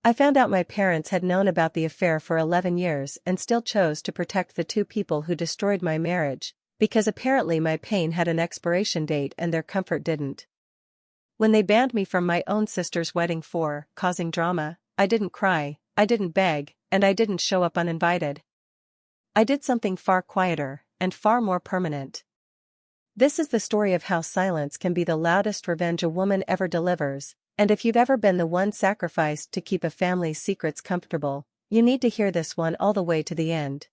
I found out my parents had known about the affair for 11 years and still chose to protect the two people who destroyed my marriage, because apparently my pain had an expiration date and their comfort didn't. When they banned me from my own sister's wedding for causing drama, I didn't cry, I didn't beg, and I didn't show up uninvited. I did something far quieter and far more permanent. This is the story of how silence can be the loudest revenge a woman ever delivers, and if you've ever been the one sacrificed to keep a family's secrets comfortable, you need to hear this one all the way to the end.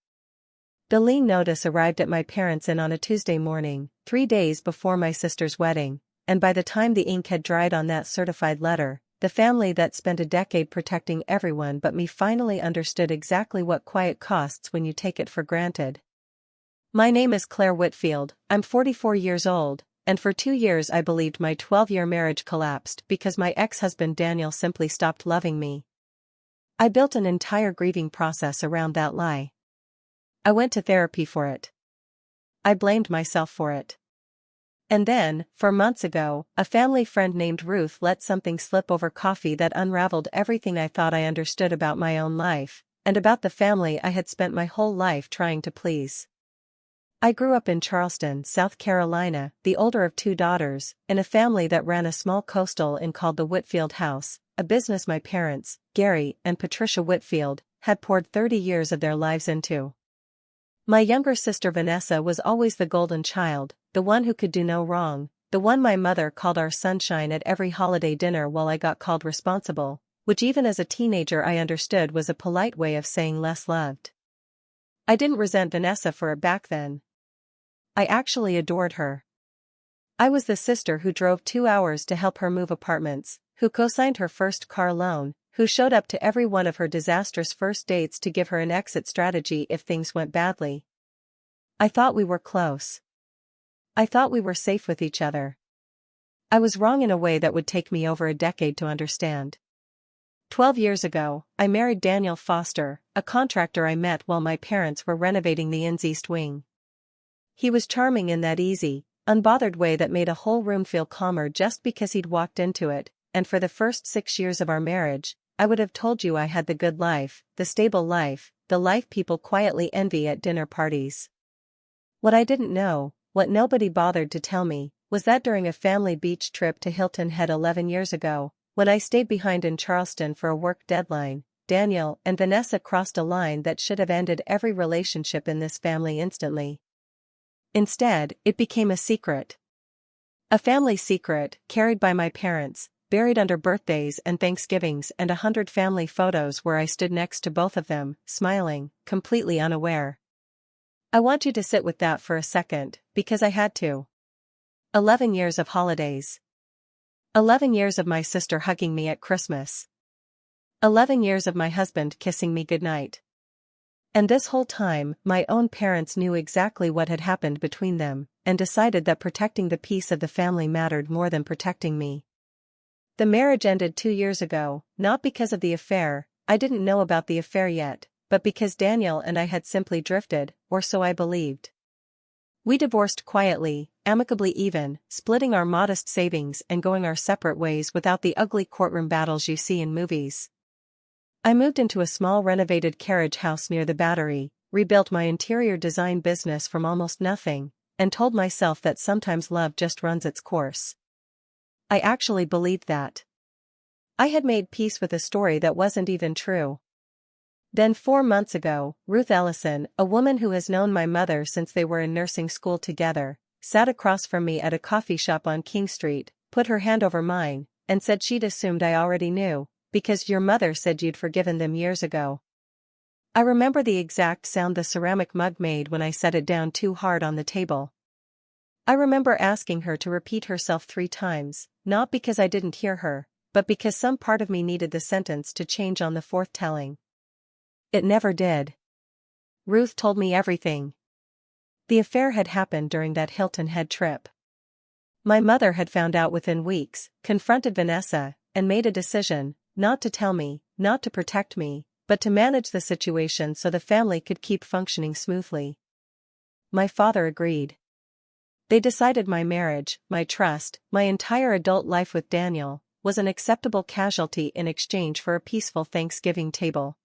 The lien notice arrived at my parents' inn on a Tuesday morning, 3 days before my sister's wedding, and by the time the ink had dried on that certified letter, the family that spent a decade protecting everyone but me finally understood exactly what quiet costs when you take it for granted. My name is Claire Whitfield, I'm 44 years old, and for 2 years I believed my 12-year marriage collapsed because my ex-husband Daniel simply stopped loving me. I built an entire grieving process around that lie. I went to therapy for it. I blamed myself for it. And then, 4 months ago, a family friend named Ruth let something slip over coffee that unraveled everything I thought I understood about my own life, and about the family I had spent my whole life trying to please. I grew up in Charleston, South Carolina, the older of 2 daughters, in a family that ran a small coastal inn called the Whitfield House, a business my parents, Gary and Patricia Whitfield, had poured 30 years of their lives into. My younger sister Vanessa was always the golden child, the one who could do no wrong, the one my mother called our sunshine at every holiday dinner while I got called responsible, which even as a teenager I understood was a polite way of saying less loved. I didn't resent Vanessa for it back then. I actually adored her. I was the sister who drove 2 hours to help her move apartments, who co-signed her first car loan, who showed up to every one of her disastrous first dates to give her an exit strategy if things went badly. I thought we were close. I thought we were safe with each other. I was wrong in a way that would take me over a decade to understand. 12 years ago, I married Daniel Foster, a contractor I met while my parents were renovating the inn's east wing. He was charming in that easy, unbothered way that made a whole room feel calmer just because he'd walked into it, and for the first 6 years of our marriage, I would have told you I had the good life, the stable life, the life people quietly envy at dinner parties. What I didn't know, what nobody bothered to tell me, was that during a family beach trip to Hilton Head 11 years ago, when I stayed behind in Charleston for a work deadline, Daniel and Vanessa crossed a line that should have ended every relationship in this family instantly. Instead, it became a secret. A family secret, carried by my parents, buried under birthdays and Thanksgivings and 100 family photos where I stood next to both of them, smiling, completely unaware. I want you to sit with that for a second, because I had to. 11 years of holidays. 11 years of my sister hugging me at Christmas. 11 years of my husband kissing me goodnight. And this whole time, my own parents knew exactly what had happened between them, and decided that protecting the peace of the family mattered more than protecting me. The marriage ended 2 years ago, not because of the affair, I didn't know about the affair yet, but because Daniel and I had simply drifted, or so I believed. We divorced quietly, amicably even, splitting our modest savings and going our separate ways without the ugly courtroom battles you see in movies. I moved into a small renovated carriage house near the Battery, rebuilt my interior design business from almost nothing, and told myself that sometimes love just runs its course. I actually believed that. I had made peace with a story that wasn't even true. Then 4 months ago, Ruth Ellison, a woman who has known my mother since they were in nursing school together, sat across from me at a coffee shop on King Street, put her hand over mine, and said she'd assumed I already knew, because your mother said you'd forgiven them years ago. I remember the exact sound the ceramic mug made when I set it down too hard on the table. I remember asking her to repeat herself 3 times, not because I didn't hear her, but because some part of me needed the sentence to change on the 4th telling. It never did. Ruth told me everything. The affair had happened during that Hilton Head trip. My mother had found out within weeks, confronted Vanessa, and made a decision, not to tell me, not to protect me, but to manage the situation so the family could keep functioning smoothly. My father agreed. They decided my marriage, my trust, my entire adult life with Daniel, was an acceptable casualty in exchange for a peaceful Thanksgiving table.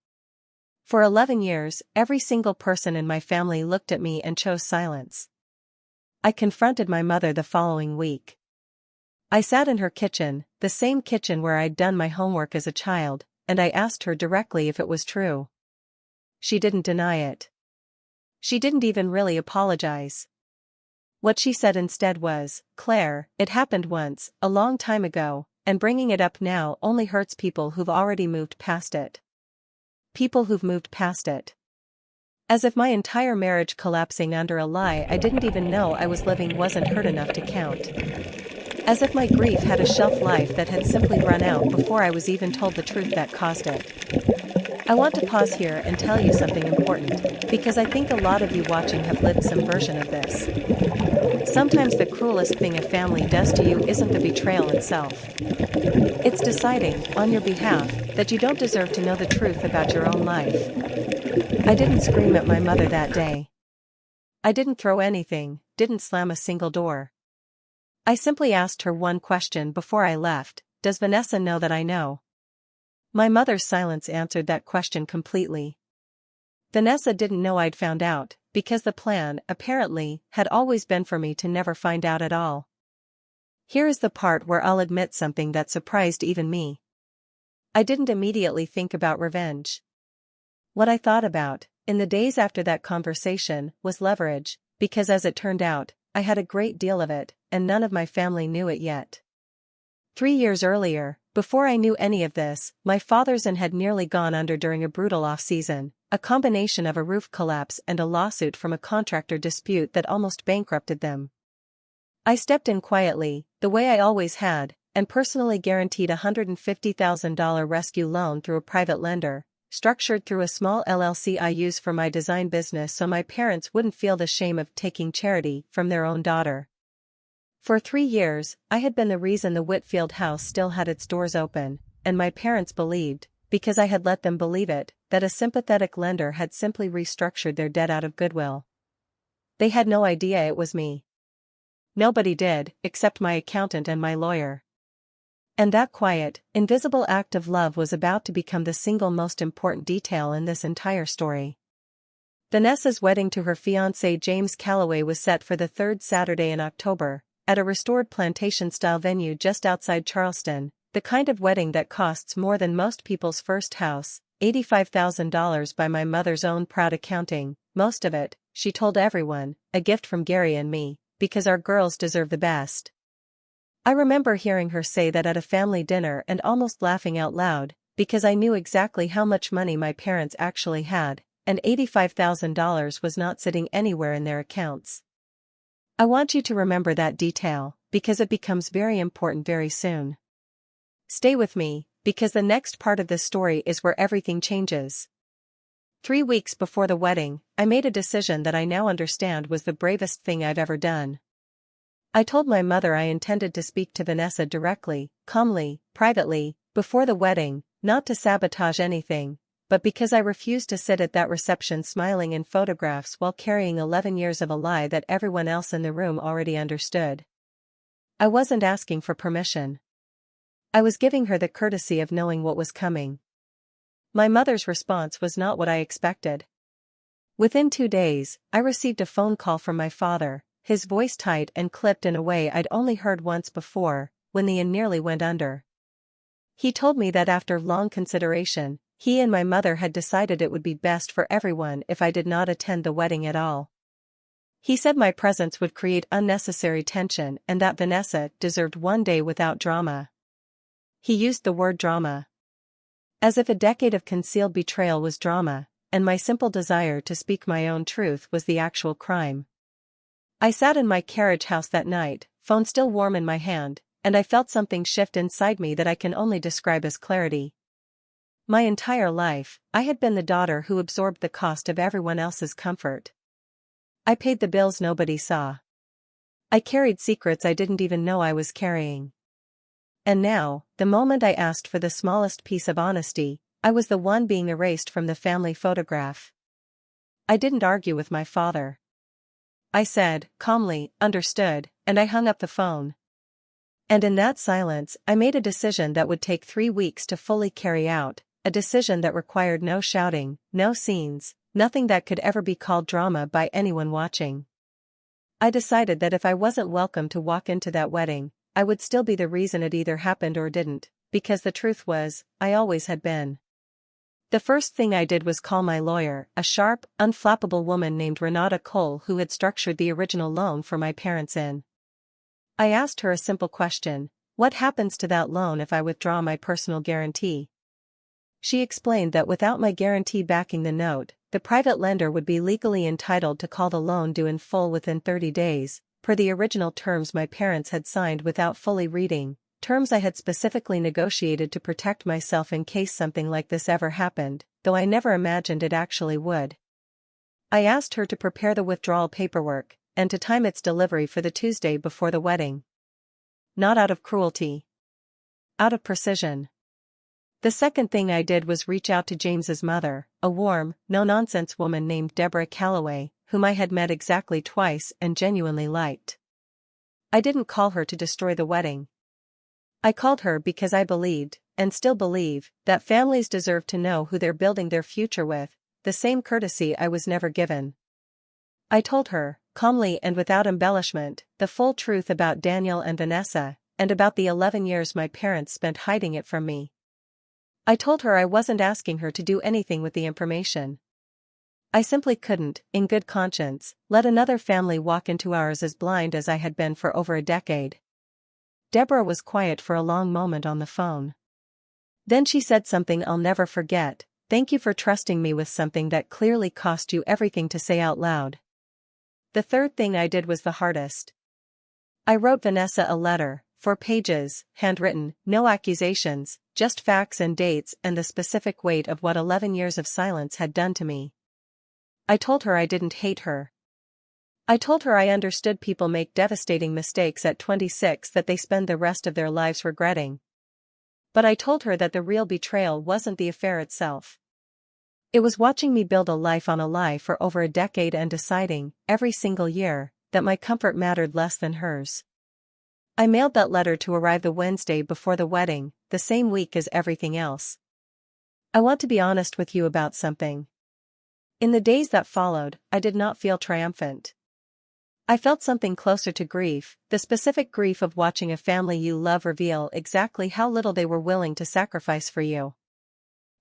For 11 years, every single person in my family looked at me and chose silence. I confronted my mother the following week. I sat in her kitchen, the same kitchen where I'd done my homework as a child, and I asked her directly if it was true. She didn't deny it. She didn't even really apologize. What she said instead was, "Claire, it happened once, a long time ago, and bringing it up now only hurts people who've already moved past it." People who've moved past it. As if my entire marriage collapsing under a lie I didn't even know I was living wasn't hurt enough to count. As if my grief had a shelf life that had simply run out before I was even told the truth that caused it. I want to pause here and tell you something important, because I think a lot of you watching have lived some version of this. Sometimes the cruelest thing a family does to you isn't the betrayal itself. It's deciding, on your behalf, that you don't deserve to know the truth about your own life. I didn't scream at my mother that day. I didn't throw anything, didn't slam a single door. I simply asked her one question before I left: does Vanessa know that I know? My mother's silence answered that question completely. Vanessa didn't know I'd found out, because the plan, apparently, had always been for me to never find out at all. Here is the part where I'll admit something that surprised even me. I didn't immediately think about revenge. What I thought about, in the days after that conversation, was leverage, because as it turned out, I had a great deal of it, and none of my family knew it yet. 3 years earlier, before I knew any of this, my father's inn had nearly gone under during a brutal off-season, a combination of a roof collapse and a lawsuit from a contractor dispute that almost bankrupted them. I stepped in quietly, the way I always had, and personally guaranteed a $150,000 rescue loan through a private lender, structured through a small LLC I use for my design business so my parents wouldn't feel the shame of taking charity from their own daughter. For 3 years, I had been the reason the Whitfield house still had its doors open, and my parents believed, because I had let them believe it, that a sympathetic lender had simply restructured their debt out of goodwill. They had no idea it was me. Nobody did, except my accountant and my lawyer. And that quiet, invisible act of love was about to become the single most important detail in this entire story. Vanessa's wedding to her fiancé James Calloway was set for the third Saturday in October, at a restored plantation-style venue just outside Charleston, the kind of wedding that costs more than most people's first house, $85,000 by my mother's own proud accounting, most of it, she told everyone, a gift from Gary and me, because our girls deserve the best. I remember hearing her say that at a family dinner and almost laughing out loud, because I knew exactly how much money my parents actually had, and $85,000 was not sitting anywhere in their accounts. I want you to remember that detail, because it becomes very important very soon. Stay with me, because the next part of this story is where everything changes. 3 weeks before the wedding, I made a decision that I now understand was the bravest thing I've ever done. I told my mother I intended to speak to Vanessa directly, calmly, privately, before the wedding, not to sabotage anything, but because I refused to sit at that reception smiling in photographs while carrying 11 years of a lie that everyone else in the room already understood. I wasn't asking for permission. I was giving her the courtesy of knowing what was coming. My mother's response was not what I expected. Within 2 days, I received a phone call from my father, his voice tight and clipped in a way I'd only heard once before, when the inn nearly went under. He told me that after long consideration, he and my mother had decided it would be best for everyone if I did not attend the wedding at all. He said my presence would create unnecessary tension and that Vanessa deserved one day without drama. He used the word drama. As if a decade of concealed betrayal was drama, and my simple desire to speak my own truth was the actual crime. I sat in my carriage house that night, phone still warm in my hand, and I felt something shift inside me that I can only describe as clarity. My entire life, I had been the daughter who absorbed the cost of everyone else's comfort. I paid the bills nobody saw. I carried secrets I didn't even know I was carrying. And now, the moment I asked for the smallest piece of honesty, I was the one being erased from the family photograph. I didn't argue with my father. I said, calmly, understood, and I hung up the phone. And in that silence, I made a decision that would take 3 weeks to fully carry out, a decision that required no shouting, no scenes, nothing that could ever be called drama by anyone watching. I decided that if I wasn't welcome to walk into that wedding, I would still be the reason it either happened or didn't, because the truth was, I always had been. The first thing I did was call my lawyer, a sharp, unflappable woman named Renata Cole who had structured the original loan for my parents in. I asked her a simple question: what happens to that loan if I withdraw my personal guarantee? She explained that without my guarantee backing the note, the private lender would be legally entitled to call the loan due in full within 30 days, per the original terms my parents had signed without fully reading, terms I had specifically negotiated to protect myself in case something like this ever happened, though I never imagined it actually would. I asked her to prepare the withdrawal paperwork, and to time its delivery for the Tuesday before the wedding. Not out of cruelty. Out of precision. The second thing I did was reach out to James's mother, a warm, no-nonsense woman named Deborah Calloway, whom I had met exactly twice and genuinely liked. I didn't call her to destroy the wedding. I called her because I believed, and still believe, that families deserve to know who they're building their future with, the same courtesy I was never given. I told her, calmly and without embellishment, the full truth about Daniel and Vanessa, and about the 11 years my parents spent hiding it from me. I told her I wasn't asking her to do anything with the information. I simply couldn't, in good conscience, let another family walk into ours as blind as I had been for over a decade. Deborah was quiet for a long moment on the phone. Then she said something I'll never forget: "Thank you for trusting me with something that clearly cost you everything to say out loud." The third thing I did was the hardest. I wrote Vanessa a letter, 4 pages, handwritten, no accusations, just facts and dates and the specific weight of what 11 years of silence had done to me. I told her I didn't hate her. I told her I understood people make devastating mistakes at 26 that they spend the rest of their lives regretting. But I told her that the real betrayal wasn't the affair itself. It was watching me build a life on a lie for over a decade and deciding, every single year, that my comfort mattered less than hers. I mailed that letter to arrive the Wednesday before the wedding, the same week as everything else. I want to be honest with you about something. In the days that followed, I did not feel triumphant. I felt something closer to grief, the specific grief of watching a family you love reveal exactly how little they were willing to sacrifice for you.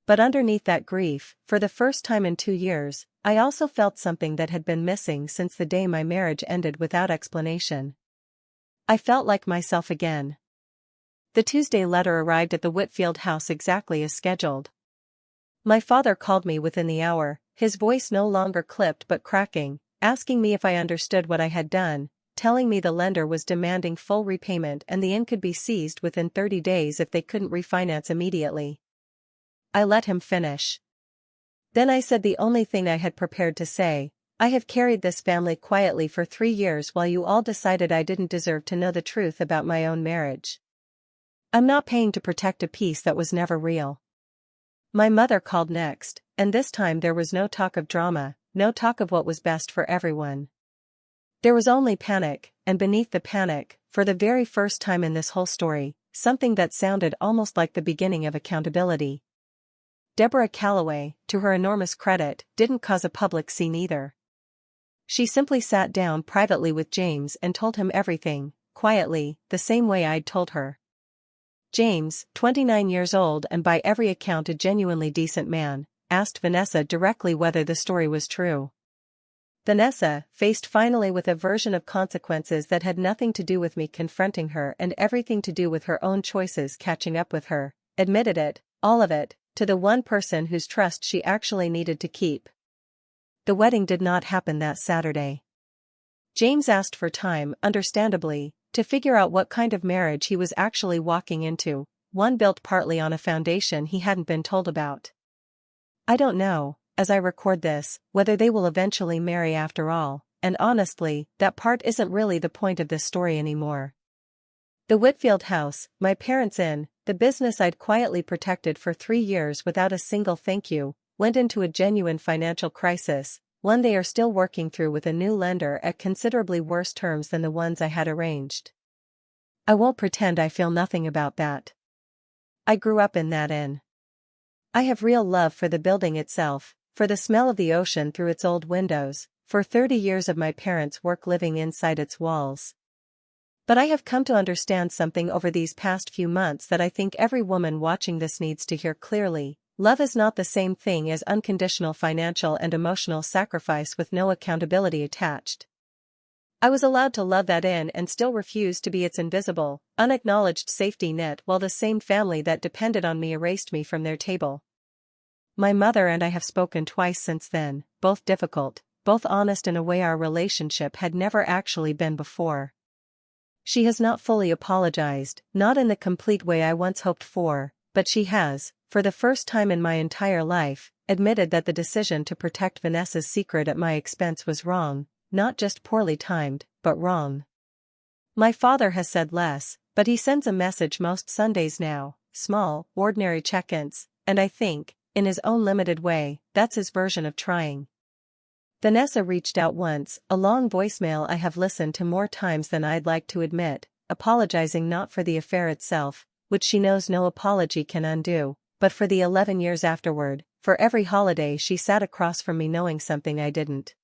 But underneath that grief, for the first time in 2 years, I also felt something that had been missing since the day my marriage ended without explanation. I felt like myself again. The Tuesday letter arrived at the Whitfield house exactly as scheduled. My father called me within the hour, his voice no longer clipped but cracking, asking me if I understood what I had done, telling me the lender was demanding full repayment and the inn could be seized within 30 days if they couldn't refinance immediately. I let him finish. Then I said the only thing I had prepared to say: "I have carried this family quietly for 3 years while you all decided I didn't deserve to know the truth about my own marriage. I'm not paying to protect a peace that was never real." My mother called next, and this time there was no talk of drama, no talk of what was best for everyone. There was only panic, and beneath the panic, for the very first time in this whole story, something that sounded almost like the beginning of accountability. Deborah Calloway, to her enormous credit, didn't cause a public scene either. She simply sat down privately with James and told him everything, quietly, the same way I'd told her. James, 29 years old and by every account a genuinely decent man, asked Vanessa directly whether the story was true. Vanessa, faced finally with a version of consequences that had nothing to do with me confronting her and everything to do with her own choices catching up with her, admitted it, all of it, to the one person whose trust she actually needed to keep. The wedding did not happen that Saturday. James asked for time, understandably, to figure out what kind of marriage he was actually walking into, one built partly on a foundation he hadn't been told about. I don't know, as I record this, whether they will eventually marry after all, and honestly, that part isn't really the point of this story anymore. The Whitfield house, my parents' inn, the business I'd quietly protected for 3 years without a single thank you, went into a genuine financial crisis, one they are still working through with a new lender at considerably worse terms than the ones I had arranged. I won't pretend I feel nothing about that. I grew up in that inn. I have real love for the building itself, for the smell of the ocean through its old windows, for 30 years of my parents' work living inside its walls. But I have come to understand something over these past few months that I think every woman watching this needs to hear clearly. Love is not the same thing as unconditional financial and emotional sacrifice with no accountability attached. I was allowed to love that inn and still refuse to be its invisible, unacknowledged safety net while the same family that depended on me erased me from their table. My mother and I have spoken twice since then, both difficult, both honest in a way our relationship had never actually been before. She has not fully apologized, not in the complete way I once hoped for, but she has, for the first time in my entire life, admitted that the decision to protect Vanessa's secret at my expense was wrong, not just poorly timed, but wrong. My father has said less, but he sends a message most Sundays now, small, ordinary check-ins, and I think, in his own limited way, that's his version of trying. Vanessa reached out once, a long voicemail I have listened to more times than I'd like to admit, apologizing not for the affair itself, which she knows no apology can undo, but for the 11 years afterward, for every holiday she sat across from me knowing something I didn't.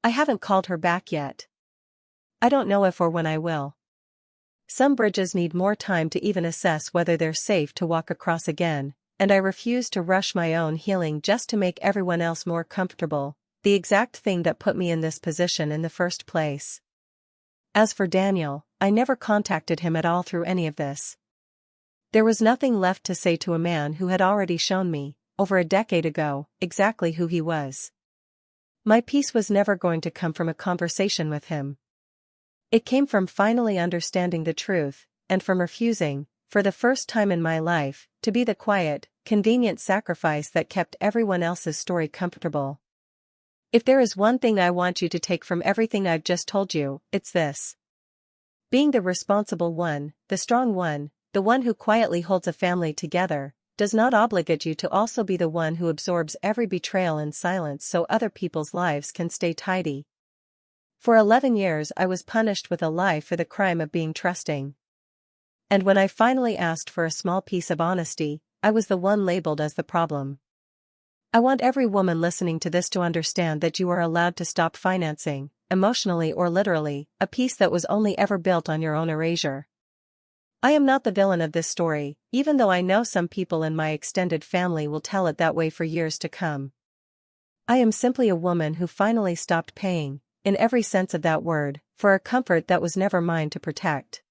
I haven't called her back yet. I don't know if or when I will. Some bridges need more time to even assess whether they're safe to walk across again, and I refuse to rush my own healing just to make everyone else more comfortable. The exact thing that put me in this position in the first place. As for Daniel, I never contacted him at all through any of this. There was nothing left to say to a man who had already shown me, over a decade ago, exactly who he was. My peace was never going to come from a conversation with him. It came from finally understanding the truth, and from refusing, for the first time in my life, to be the quiet, convenient sacrifice that kept everyone else's story comfortable. If there is one thing I want you to take from everything I've just told you, it's this. Being the responsible one, the strong one, the one who quietly holds a family together, does not obligate you to also be the one who absorbs every betrayal in silence so other people's lives can stay tidy. For 11 years I was punished with a lie for the crime of being trusting. And when I finally asked for a small piece of honesty, I was the one labeled as the problem. I want every woman listening to this to understand that you are allowed to stop financing, emotionally or literally, a peace that was only ever built on your own erasure. I am not the villain of this story, even though I know some people in my extended family will tell it that way for years to come. I am simply a woman who finally stopped paying, in every sense of that word, for a comfort that was never mine to protect.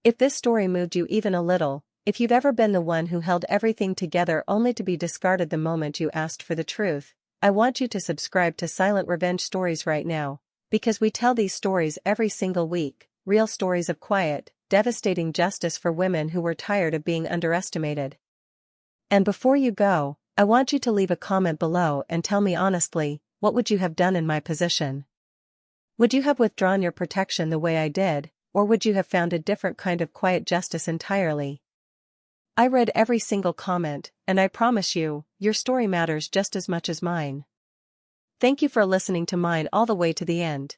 If this story moved you even a little, if you've ever been the one who held everything together only to be discarded the moment you asked for the truth, I want you to subscribe to Silent Revenge Stories right now, because we tell these stories every single week, real stories of quiet, devastating justice for women who were tired of being underestimated. And before you go, I want you to leave a comment below and tell me honestly, what would you have done in my position? Would you have withdrawn your protection the way I did, or would you have found a different kind of quiet justice entirely? I read every single comment, and I promise you, your story matters just as much as mine. Thank you for listening to mine all the way to the end.